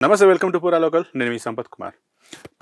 నమస్తే, welcome to పూరా local. నేను మీ సంపత్ కుమార్.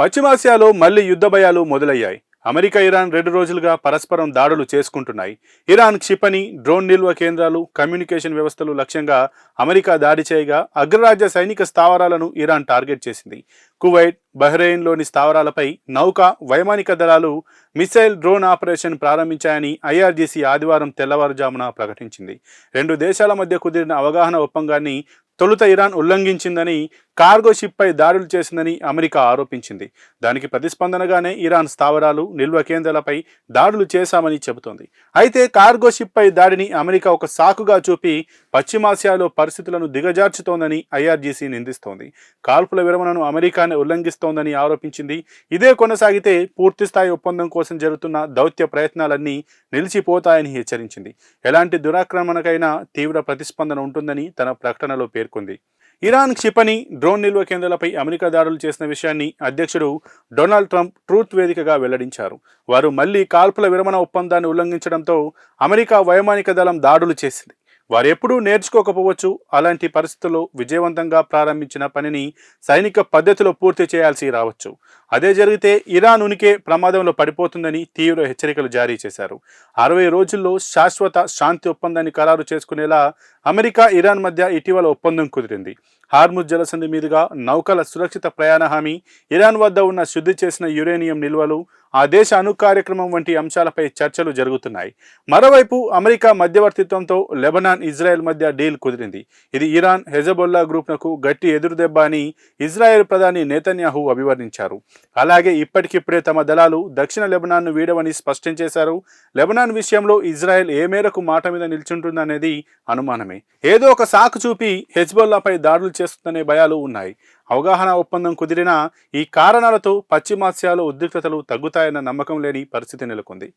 పశ్చిమాసియాలో మళ్లీ యుద్ధ భయాలు మొదలయ్యాయి. అమెరికా, ఇరాన్ 2 రోజులుగా పరస్పరం దాడులు చేసుకుంటున్నాయి. ఇరాన్ క్షిపణి, డ్రోన్ నిల్వ కేంద్రాలు, కమ్యూనికేషన్ వ్యవస్థలు లక్ష్యంగా అమెరికా దాడి చేయగా అగ్రరాజ్య సైనిక స్థావరాలను ఇరాన్ టార్గెట్ చేసింది. కువైట్, బహ్రెయిన్లోని స్థావరాలపై నౌక, వైమానిక దళాలు మిసైల్, డ్రోన్ ఆపరేషన్ ప్రారంభించాయని ఐఆర్జీసీ ఆదివారం తెల్లవారుజామున ప్రకటించింది. 2 దేశాల మధ్య కుదిరిన అవగాహన ఒప్పందాన్ని తొలుత ఇరాన్ ఉల్లంఘించిందని, కార్గో షిప్పై దాడులు చేసిందని అమెరికా ఆరోపించింది. దానికి ప్రతిస్పందనగానే ఇరాన్ స్థావరాలు, నిల్వ కేంద్రాలపై దాడులు చేశామని చెబుతోంది. అయితే కార్గో షిప్పై దాడిని అమెరికా ఒక సాకుగా చూపి పశ్చిమాసియాలో పరిస్థితులను దిగజార్చుతోందని ఐఆర్జీసీ నిందిస్తోంది. కాల్పుల విరమణను అమెరికానే ఉల్లంఘిస్తోందని ఆరోపించింది. ఇదే కొనసాగితే పూర్తిస్థాయి ఒప్పందం కోసం జరుగుతున్న దౌత్య ప్రయత్నాలన్నీ నిలిచిపోతాయని హెచ్చరించింది. ఎలాంటి దురాక్రమణకైనా తీవ్ర ప్రతిస్పందన ఉంటుందని తన ప్రకటనలో పేర్కొంది. ఇరాన్ క్షిపణి, డ్రోన్ నిల్వ కేంద్రాలపై అమెరికా దాడులు చేసిన విషయాన్ని అధ్యక్షుడు డొనాల్డ్ ట్రంప్ ట్రూత్ వేదికగా వెల్లడించారు. వారు మళ్లీ కాల్పుల విరమణ ఒప్పందాన్ని ఉల్లంఘించడంతో అమెరికా వైమానిక దళం దాడులు చేసింది. వారు ఎప్పుడూ నేర్చుకోకపోవచ్చు. అలాంటి పరిస్థితుల్లో విజయవంతంగా ప్రారంభించిన పనిని సైనిక పద్ధతిలో పూర్తి చేయాల్సి రావచ్చు. అదే జరిగితే ఇరాన్ ఉనికే ప్రమాదంలో పడిపోతుందని తీవ్ర హెచ్చరికలు జారీ చేశారు. 60 రోజుల్లో శాశ్వత శాంతి ఒప్పందాన్ని ఖరారు చేసుకునేలా అమెరికా, ఇరాన్ మధ్య ఇటీవల ఒప్పందం కుదిరింది. హార్ముజ్ జలసంధి మీదుగా నౌకల సురక్షిత ప్రయాణ హామీ, ఇరాన్ వద్ద ఉన్న శుద్ధి చేసిన యురేనియం నిల్వలు, ఆ దేశ అణు కార్యక్రమం వంటి అంశాలపై చర్చలు జరుగుతున్నాయి. మరోవైపు అమెరికా మధ్యవర్తిత్వంతో లెబనాన్, ఇజ్రాయెల్ మధ్య డీల్ కుదిరింది. ఇది ఇరాన్, హెజబొల్లా గ్రూప్నకు గట్టి ఎదురుదెబ్బ అని ఇజ్రాయెల్ ప్రధాని నెతన్యాహు అభివర్ణించారు. అలాగే ఇప్పటికిప్పుడే తమ దళాలు దక్షిణ లెబనాన్ను వీడవని స్పష్టం చేశారు. లెబనాన్ విషయంలో ఇజ్రాయెల్ ఏ మేరకు మాట మీద నిల్చుంటుందనేది అనుమానమే. ఏదో ఒక సాకు చూపి హెజ్బొల్లాపై దాడులు చేస్తుందనే భయాలు ఉన్నాయి. అవగాహన ఒప్పందం కుదిరినా ఈ కారణాలతో పశ్చిమాసియాలో ఉద్రిక్తతలు తగ్గుతాయన్న నమ్మకం లేని పరిస్థితి నెలకొంది.